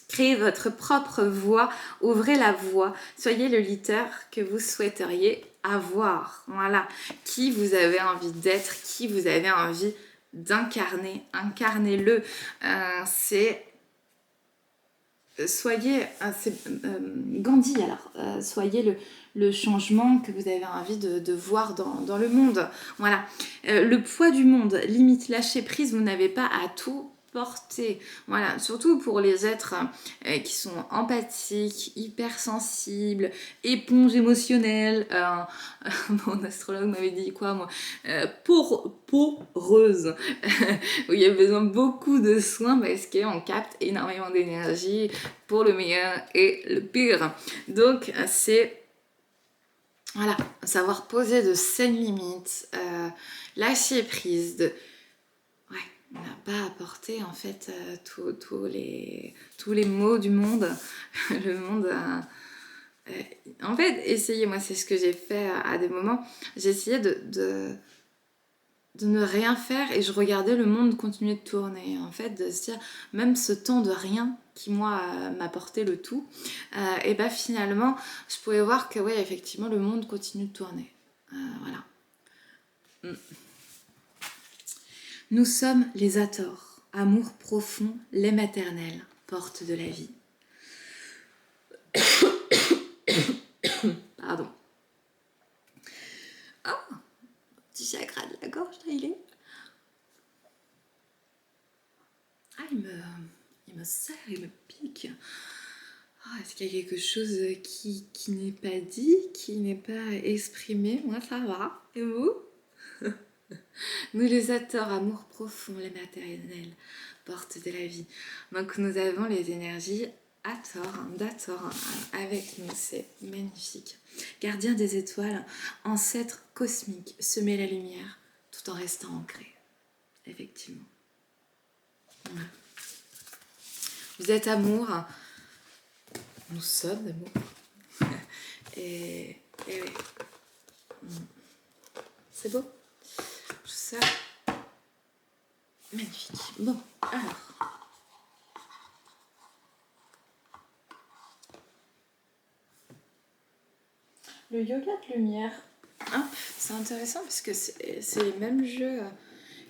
Créez votre propre voix, ouvrez la voie, soyez le leader que vous souhaiteriez avoir. Voilà. Qui vous avez envie d'être, qui vous avez envie d'incarner. Incarnez-le. Soyez, Gandhi alors, soyez le changement que vous avez envie de voir dans le monde. Voilà. Le poids du monde, limite, lâcher prise, vous n'avez pas à tout porter. Voilà, surtout pour les êtres qui sont empathiques, hypersensibles, éponges émotionnelles. Mon astrologue m'avait dit quoi moi, poreuse. Où il y a besoin de beaucoup de soins parce qu'on capte énormément d'énergie pour le meilleur et le pire. Donc c'est voilà, savoir poser de saines limites, lâcher prise, on n'a pas à porter en fait tous les maux du monde. Le monde en fait, essayez, moi c'est ce que j'ai fait à des moments, j'ai essayé de ne rien faire et je regardais le monde continuer de tourner. En fait, de se dire, même ce temps de rien qui moi m'apportait le tout, et bah finalement, je pouvais voir que ouais, effectivement, le monde continue de tourner. Voilà. Nous sommes les Hathors, amour profond, lait maternel, porte de la vie. Pardon. Ah, petit chakra de la gorge, là, il est. Ah, il me serre, il me pique. Ah, est-ce qu'il y a quelque chose qui n'est pas dit, qui n'est pas exprimé? Moi, ça va. Et vous? Nous les Hathors, amour profond, les maternels, porte de la vie. Donc nous avons les énergies d'Hathor avec nous, c'est magnifique. Gardien des étoiles, ancêtre cosmique, semer la lumière tout en restant ancré. Effectivement. Voilà. Vous êtes amour, nous sommes amour. Et oui. C'est beau. Tout ça, magnifique. Bon, alors. Le yoga de lumière. Hop, c'est intéressant parce que c'est les mêmes jeux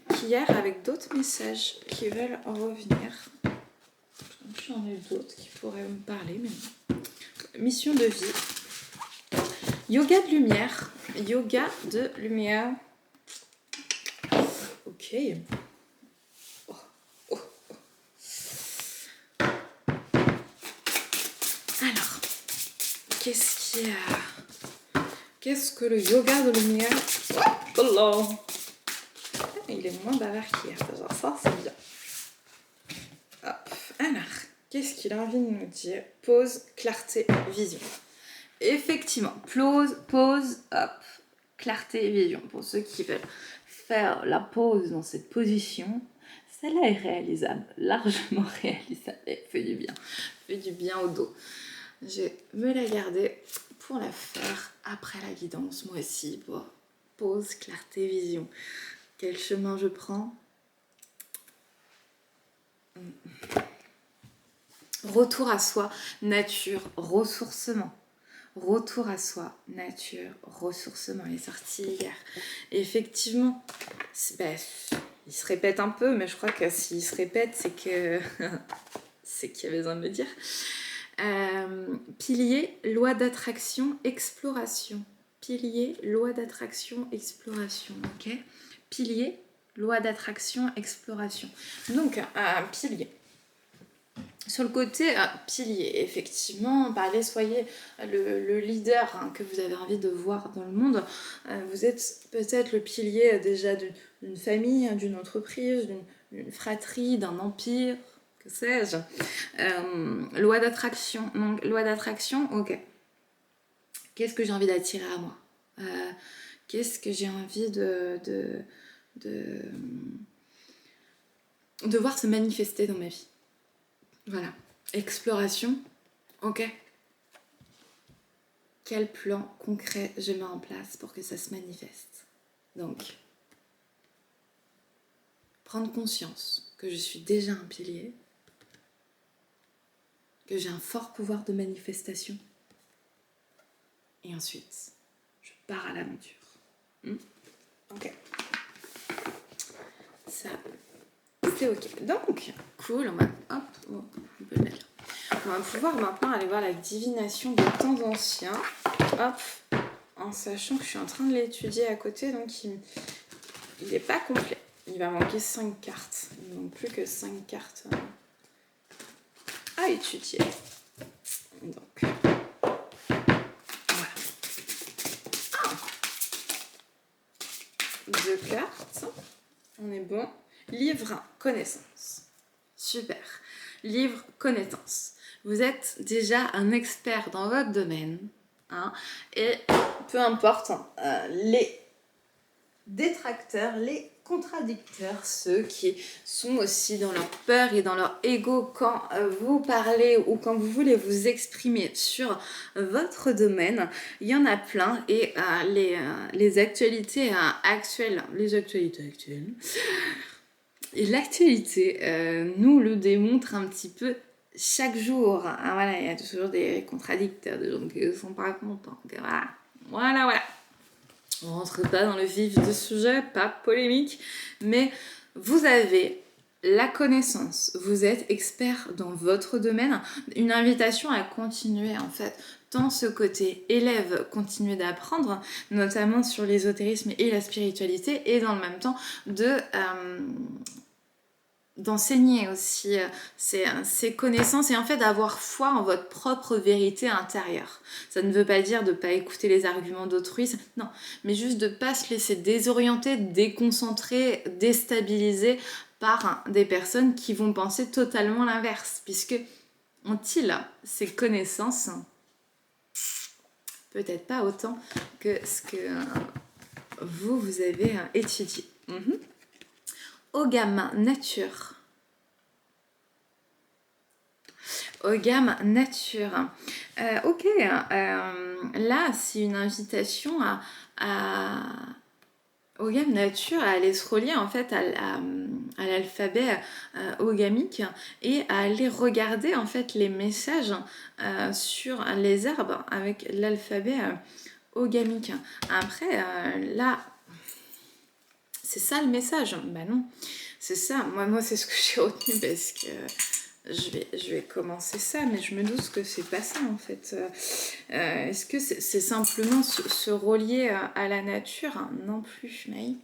qu'hier avec d'autres messages qui veulent en revenir. J'en ai d'autres qui pourraient me parler, mais non. Mission de vie. Yoga de lumière. Yoga de lumière. Ok. Alors, qu'est-ce que le yoga de lumière? Oh, il est moins bavard qu'hier, ça c'est bien. Hop, alors. qu'est-ce qu'il a envie de nous dire? Pause, clarté, vision. Effectivement, pause, hop, clarté, vision. Pour ceux qui veulent faire la pause dans cette position, celle-là est réalisable, largement réalisable. Et fait du bien au dos. Je vais me la garder pour la faire après la guidance, moi aussi, pour pause, clarté, vision. Quel chemin je prends? Retour à soi, nature, ressourcement. Retour à soi, nature, ressourcement. Il est sorti hier. Et effectivement, il se répète un peu, mais je crois que s'il se répète, c'est que c'est qu'il y avait besoin de me dire. Pilier, loi d'attraction, exploration. Pilier, loi d'attraction, exploration. Ok. Pilier, loi d'attraction, exploration. Donc, pilier. Sur le côté pilier, effectivement, soyez le leader que vous avez envie de voir dans le monde. Vous êtes peut-être le pilier déjà d'une famille, d'une entreprise, d'une fratrie, d'un empire, que sais-je. Loi d'attraction. Donc, loi d'attraction, ok. Qu'est-ce que j'ai envie d'attirer à moi? Qu'est-ce que j'ai envie de voir se manifester dans ma vie? Voilà. Exploration, ok. Quel plan concret je mets en place pour que ça se manifeste? Donc, prendre conscience que je suis déjà un pilier, que j'ai un fort pouvoir de manifestation, et ensuite, je pars à l'aventure. Ok. Ça, c'est ok. Donc, cool, on peut le mettre là. On va pouvoir maintenant aller voir la divination des temps anciens. Hop, en sachant que je suis en train de l'étudier à côté, donc il n'est pas complet. Il va manquer 5 cartes. Il ne manque plus que 5 cartes à étudier. Donc, voilà. 2 cartes. On est bon. Livre, connaissance. Super. Livre, connaissance. Vous êtes déjà un expert dans votre domaine. Et peu importe les détracteurs, les contradicteurs, ceux qui sont aussi dans leur peur et dans leur ego quand vous parlez ou quand vous voulez vous exprimer sur votre domaine, il y en a plein. Et les actualités actuelles, et l'actualité nous le démontre un petit peu chaque jour. Voilà, il y a toujours des contradicteurs, des gens qui ne sont pas contents. Voilà. On ne rentre pas dans le vif du sujet, pas polémique, mais vous avez la connaissance, vous êtes expert dans votre domaine. Une invitation à continuer en fait, tant ce côté élève, continuer d'apprendre, notamment sur l'ésotérisme et la spiritualité, et dans le même temps d'enseigner aussi ces connaissances et en fait d'avoir foi en votre propre vérité intérieure. Ça ne veut pas dire de ne pas écouter les arguments d'autrui, non, mais juste de ne pas se laisser désorienter, déconcentrer, déstabiliser par des personnes qui vont penser totalement l'inverse, puisque ont-ils ces connaissances? Peut-être pas autant que ce que vous avez étudié. Ogam nature. Ogam nature. Ok, là c'est une invitation Ogam nature à aller se relier en fait à l'alphabet ogamique et à aller regarder en fait les messages sur les arbres avec l'alphabet ogamique. Après, là, c'est ça le message? Bah non, c'est ça. Moi c'est ce que j'ai retenu parce que je vais commencer ça, mais je me doute que c'est pas ça en fait. Est-ce que c'est simplement se relier à la nature? Non plus, Maï.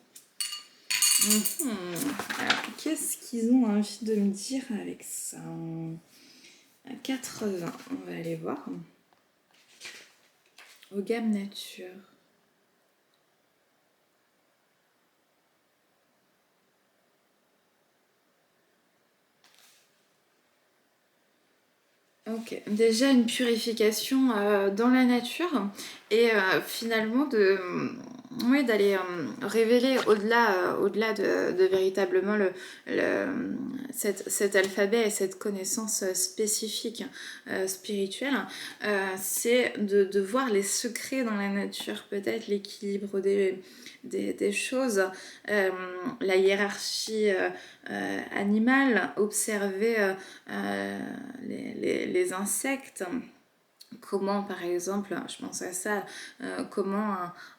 Alors, qu'est-ce qu'ils ont envie de me dire avec ça? 80, on va aller voir. Ogam nature. Ok, déjà une purification dans la nature et finalement ouais, d'aller révéler au-delà de véritablement cet alphabet et cette connaissance spécifique spirituelle, c'est de voir les secrets dans la nature, peut-être l'équilibre des choses, la hiérarchie animale, observer les insectes, comment par exemple, je pense à ça, comment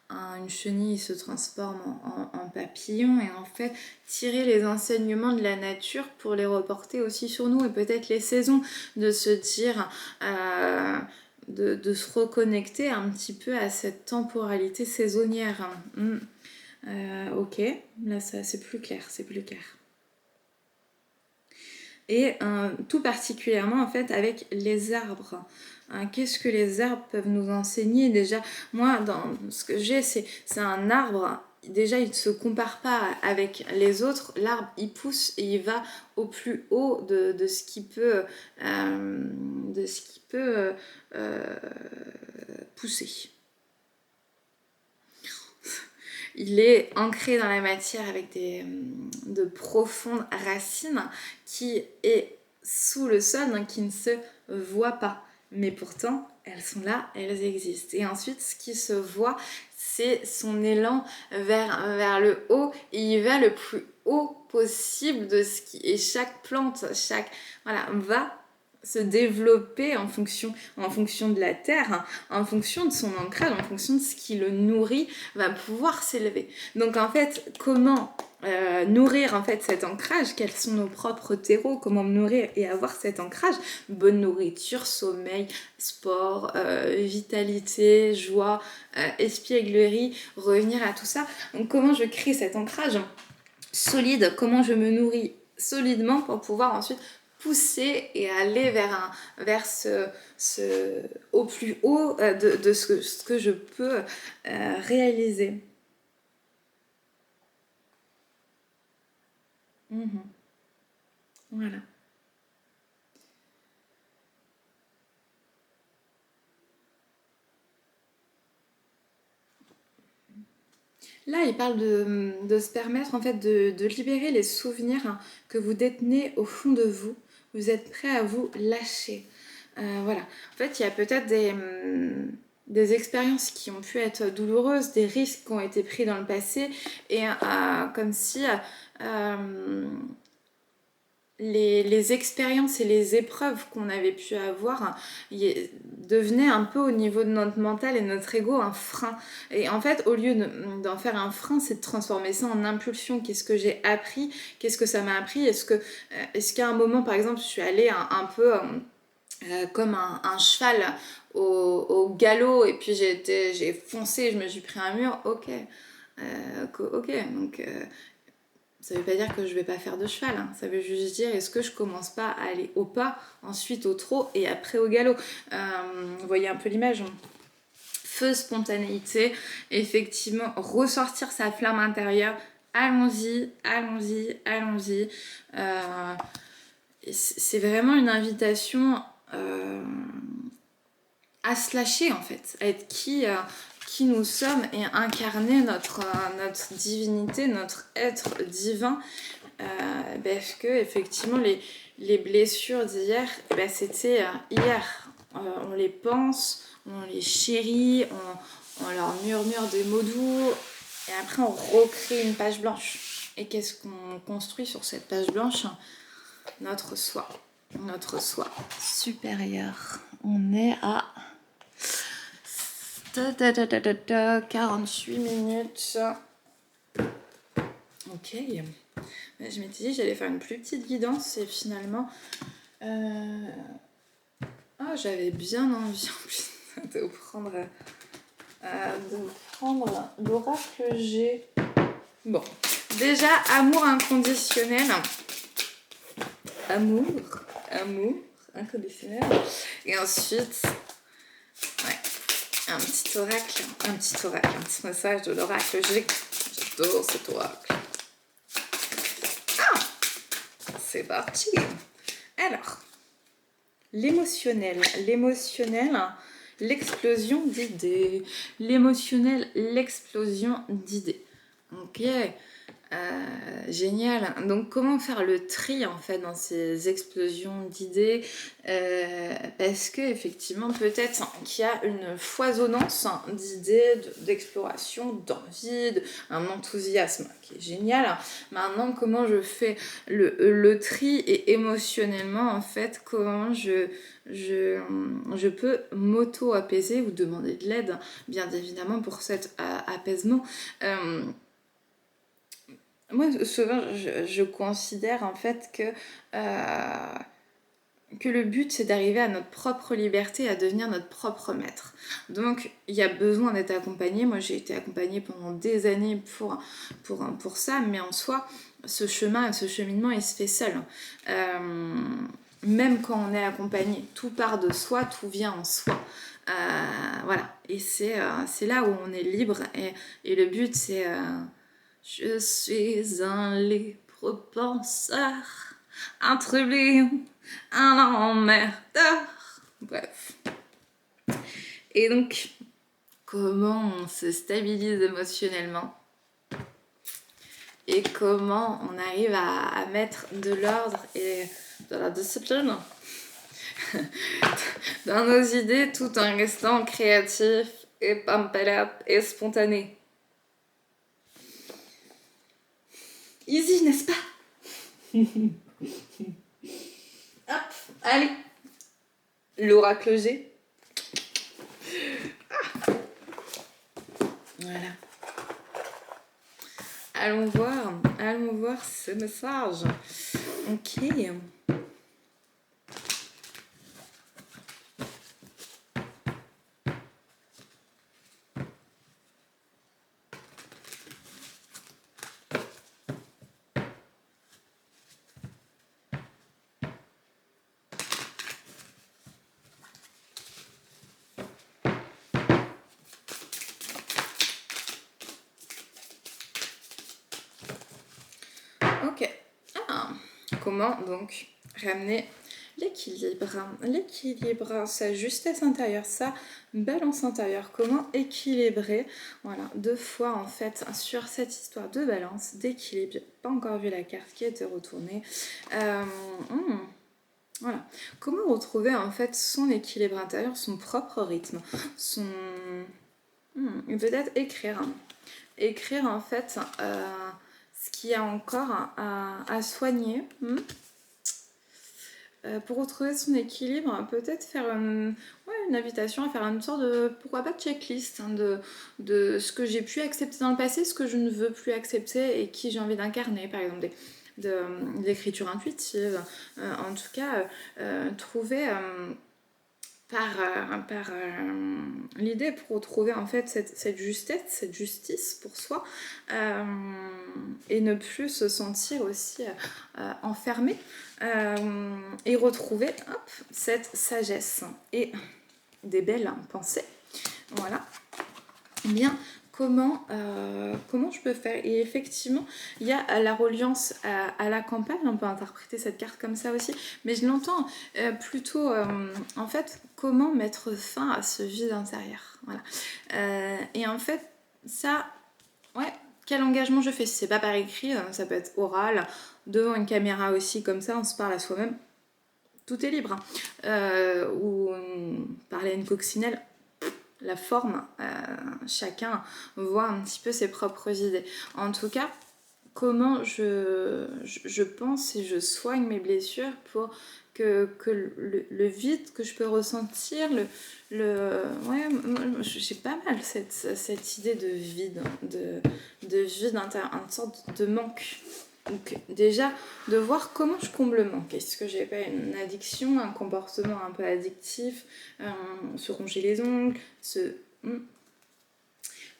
une chenille se transforme en papillon et en fait tirer les enseignements de la nature pour les reporter aussi sur nous et peut-être les saisons, de se dire de se reconnecter un petit peu à cette temporalité saisonnière. Ok, là ça c'est plus clair, c'est plus clair. Et tout particulièrement en fait avec les arbres. Qu'est-ce que les arbres peuvent nous enseigner? Déjà, moi, dans ce que j'ai, c'est un arbre. Déjà, il ne se compare pas avec les autres. L'arbre, il pousse et il va au plus haut de ce qu'il peut, pousser. Il est ancré dans la matière avec de profondes racines qui est sous le sol, donc qui ne se voit pas. Mais pourtant, elles sont là, elles existent. Et ensuite, ce qui se voit, c'est son élan vers le haut. Et il va le plus haut possible de ce qui... Et chaque plante, voilà, va se développer en fonction de la terre, en fonction de son ancrage, en fonction de ce qui le nourrit, va pouvoir s'élever. Donc en fait, comment nourrir en fait cet ancrage? Quels sont nos propres terreaux? Comment nourrir et avoir cet ancrage? Bonne nourriture, sommeil, sport, vitalité, joie, espièglerie, revenir à tout ça. Donc comment je crée cet ancrage solide? Comment je me nourris solidement pour pouvoir ensuite pousser et aller vers au plus haut de ce que je peux réaliser. Voilà. Là, il parle de se permettre en fait de libérer les souvenirs que vous détenez au fond de vous. Vous êtes prêt à vous lâcher. Voilà. En fait, il y a peut-être des expériences qui ont pu être douloureuses, des risques qui ont été pris dans le passé, et comme si les expériences et les épreuves qu'on avait pu avoir devenaient un peu au niveau de notre mental et de notre ego un frein. Et en fait, au lieu d'en faire un frein, c'est de transformer ça en impulsion. Qu'est-ce que j'ai appris? Qu'est-ce que ça m'a appris? Est-ce qu'à un moment, par exemple, je suis allée un peu comme un cheval au galop et puis j'ai foncé, je me suis pris un mur? Ok. Ok, donc... ça veut pas dire que je vais pas faire de cheval, hein. Ça veut juste dire est-ce que je commence pas à aller au pas, ensuite au trot et après au galop. Vous voyez un peu l'image, hein. Feu, spontanéité, effectivement, ressortir sa flamme intérieure. Allons-y, allons-y, allons-y. C'est vraiment une invitation à se lâcher en fait, à être qui nous sommes et incarner notre divinité, notre être divin, parce que effectivement les blessures d'hier, c'était hier. On les pense, on les chérit, on leur murmure des mots doux et après on recrée une page blanche. Et qu'est-ce qu'on construit sur cette page blanche? Notre soi supérieur. On est à 48 minutes. Ok. Je m'étais dit que j'allais faire une plus petite guidance et finalement... j'avais bien envie en plus de prendre l'oracle G. Bon. Déjà, amour inconditionnel. Amour inconditionnel. Et ensuite... Ouais. Un petit message de l'oracle G. J'adore cet oracle. C'est parti. Alors, l'émotionnel, l'explosion d'idées, l'émotionnel, l'explosion d'idées. Ok, génial. Donc comment faire le tri en fait dans ces explosions d'idées, parce que effectivement peut-être qu'il y a une foisonnance d'idées, d'exploration, d'envie, un enthousiasme qui est génial. Maintenant comment je fais le tri et émotionnellement en fait comment je peux m'auto-apaiser ou demander de l'aide bien évidemment pour cet apaisement. Moi, souvent, je considère en fait que le but, c'est d'arriver à notre propre liberté, à devenir notre propre maître. Donc, il y a besoin d'être accompagné. Moi, j'ai été accompagnée pendant des années pour ça, mais en soi, ce chemin, ce cheminement, il se fait seul. Même quand on est accompagné, tout part de soi, tout vient en soi. Voilà, et c'est là où on est libre, et le but, c'est... je suis un libre penseur, un trublion, un emmerdeur. Bref. Et donc, comment on se stabilise émotionnellement et comment on arrive à mettre de l'ordre et de la discipline dans nos idées tout en restant créatif et pampalap et spontané. Easy, n'est-ce pas? Hop, allez. L'oracle G. Ah. Voilà. Allons voir ce message. Ok. Ok. Comment donc ramener l'équilibre, sa justesse intérieure, sa balance intérieure, comment équilibrer, voilà, 2 fois en fait sur cette histoire de balance, d'équilibre. J'ai pas encore vu la carte qui a été retournée. Voilà, comment retrouver en fait son équilibre intérieur, son propre rythme, peut-être écrire en fait ce qu'il y a encore à soigner. Pour retrouver son équilibre, peut-être faire une invitation à faire une sorte de, pourquoi pas, de checklist de ce que j'ai pu accepter dans le passé, ce que je ne veux plus accepter et qui j'ai envie d'incarner, par exemple de l'écriture intuitive. En tout cas, trouver par l'idée pour retrouver en fait cette justesse, cette justice pour soi, et ne plus se sentir aussi enfermé, et retrouver cette sagesse et des belles pensées. Voilà. Eh bien, comment je peux faire? Et effectivement, il y a la reliance à la campagne, on peut interpréter cette carte comme ça aussi, mais je l'entends plutôt, en fait, comment mettre fin à ce vide intérieur. Voilà. Et en fait, ça, ouais, quel engagement je fais? Si c'est pas par écrit, ça peut être oral, devant une caméra aussi, comme ça, on se parle à soi-même. Tout est libre. Ou parler à une coccinelle. La forme, chacun voit un petit peu ses propres idées. En tout cas, comment je pense et je soigne mes blessures pour que le vide que je peux ressentir, ouais, j'ai pas mal cette idée de vide, de vide intérieur, une sorte de manque. Donc déjà, de voir comment je comble le manque. Est-ce que j'ai pas une addiction, un comportement un peu addictif, se ronger les ongles,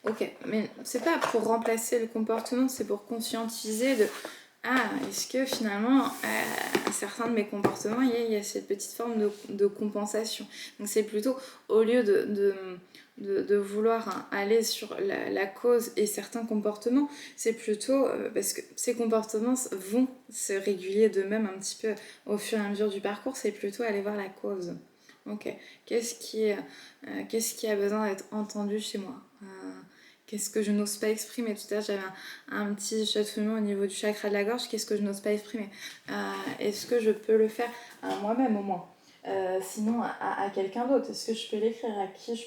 Ok, mais c'est pas pour remplacer le comportement, c'est pour conscientiser ah, est-ce que finalement, certains de mes comportements, il y a cette petite forme de compensation. Donc c'est plutôt, au lieu de vouloir aller sur la cause et certains comportements, c'est plutôt parce que ces comportements vont se réguler d'eux-mêmes un petit peu au fur et à mesure du parcours, c'est plutôt aller voir la cause. Ok, qu'est-ce qui a besoin d'être entendu chez moi? Qu'est-ce que je n'ose pas exprimer? Tout à l'heure, j'avais un petit chatouillement au niveau du chakra de la gorge. Qu'est-ce que je n'ose pas exprimer? Est-ce que je peux le faire à moi-même au moins? Sinon, à quelqu'un d'autre? Est-ce que je peux l'écrire? À qui je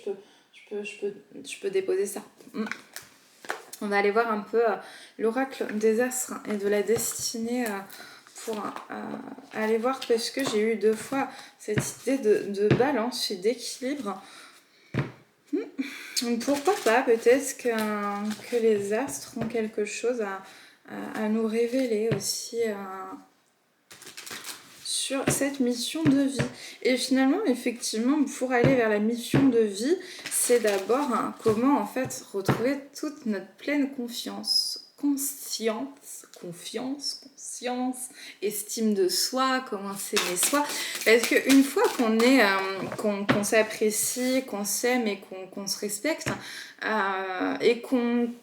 peux déposer ça? On va aller voir un peu l'oracle des astres et de la destinée pour aller voir, parce que j'ai eu 2 fois cette idée de balance et d'équilibre. Donc pourquoi pas, peut-être que les astres ont quelque chose à nous révéler aussi sur cette mission de vie. Et finalement, effectivement, pour aller vers la mission de vie, c'est d'abord comment en fait retrouver toute notre pleine confiance, estime de soi, comment s'aimer soi. Parce qu'une fois qu'on s'apprécie, qu'on s'aime et qu'on se respecte, et qu'on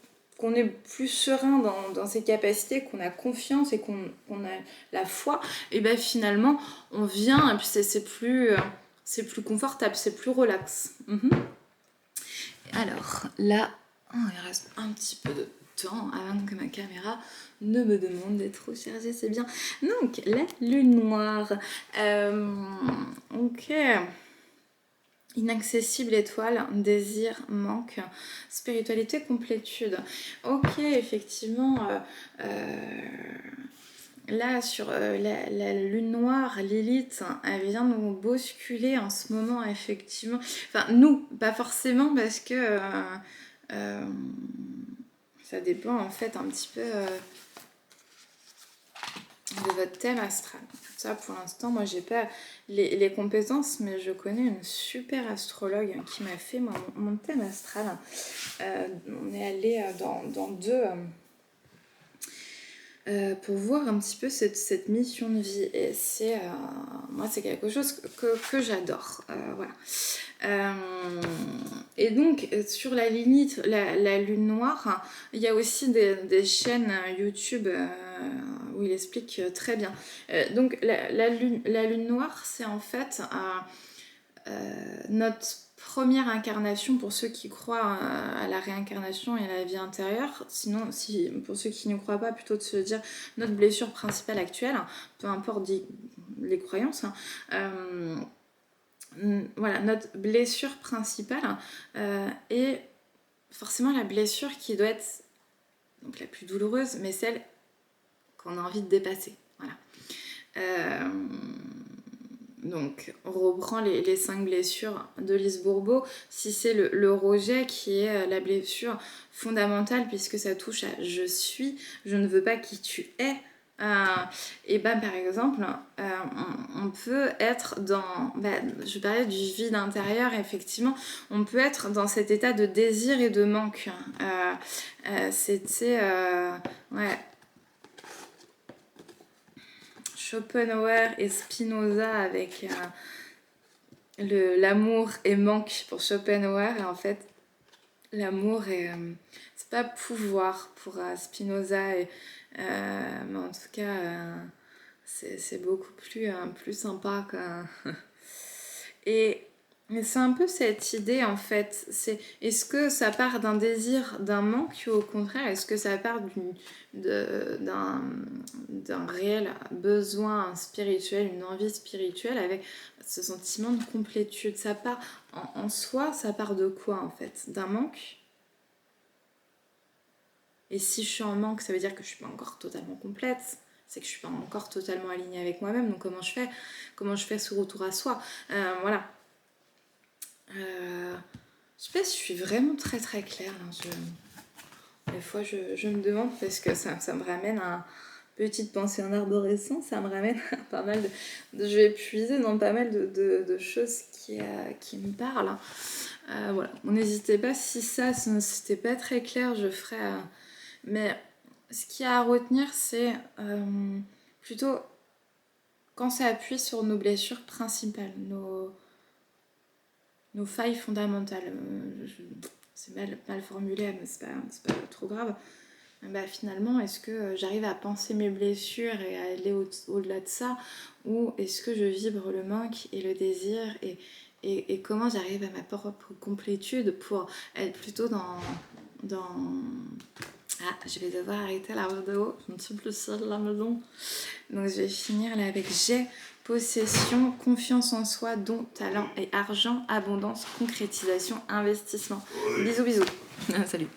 est plus serein dans ses capacités, qu'on a confiance et qu'on a la foi, et bien finalement on vient et puis c'est plus confortable, c'est plus relax. Alors là, il reste un petit peu de temps avant que ma caméra ne me demande d'être rechargée, c'est bien. Donc la lune noire, ok. Inaccessible étoile, désir, manque, spiritualité, complétude. Ok, effectivement, là sur la lune noire, Lilith, elle vient nous bousculer en ce moment, effectivement. Enfin, nous, pas forcément, parce que ça dépend en fait un petit peu de votre thème astral. Ça, pour l'instant, moi, j'ai pas les compétences, mais je connais une super astrologue qui m'a fait mon thème astral. On est allé dans 2 pour voir un petit peu cette mission de vie. Et c'est moi, c'est quelque chose que j'adore. Voilà. Et donc, sur la limite, la lune noire, il y a aussi des chaînes YouTube où il explique très bien. Donc, la lune noire, c'est en fait notre première incarnation pour ceux qui croient à la réincarnation et à la vie intérieure. Sinon, pour ceux qui ne croient pas, plutôt de se dire notre blessure principale actuelle, peu importe les croyances. Voilà, notre blessure principale est forcément la blessure qui doit être donc la plus douloureuse, mais celle qu'on a envie de dépasser. Voilà. Donc, on reprend les 5 blessures de Lise Bourbeau. Si c'est le rejet qui est la blessure fondamentale, puisque ça touche à je suis, je ne veux pas qui tu es. Et ben par exemple, on peut être dans, je parlais du vide intérieur, effectivement, on peut être dans cet état de désir et de manque. C'était, ouais. Schopenhauer et Spinoza avec l'amour et manque pour Schopenhauer. Et en fait, l'amour c'est pas pouvoir pour Spinoza, mais en tout cas, c'est beaucoup plus sympa, quoi. Et c'est un peu cette idée en fait, est-ce que ça part d'un désir, d'un manque, ou au contraire est-ce que ça part d'un réel besoin spirituel, une envie spirituelle avec ce sentiment de complétude? Ça part en soi, ça part de quoi en fait? D'un manque? Et si je suis en manque, ça veut dire que je suis pas encore totalement complète, c'est que je suis pas encore totalement alignée avec moi-même, donc comment je fais ce retour à soi? Voilà. Je sais pas si je suis vraiment très très claire. Des fois, je me demande, parce que ça me ramène à une petite pensée en arborescence, ça me ramène à pas mal je vais puiser dans pas mal de choses qui me parlent. Voilà. N'hésitez pas, si ça c'était pas très clair, je ferai. Mais ce qu'il y a à retenir, c'est plutôt quand ça appuie sur nos blessures principales, nos failles fondamentales. C'est mal formulé, mais c'est pas trop grave. Bah, finalement, est-ce que j'arrive à penser mes blessures et à aller au-delà de ça, ou est-ce que je vibre le manque et le désir, et comment j'arrive à ma propre complétude pour être plutôt dans... Ah, je vais devoir arrêter la vidéo, je ne suis plus seule de la maison. Donc je vais finir là avec j'ai possession, confiance en soi, don, talent et argent, abondance, concrétisation, investissement. Bisous bisous. Salut.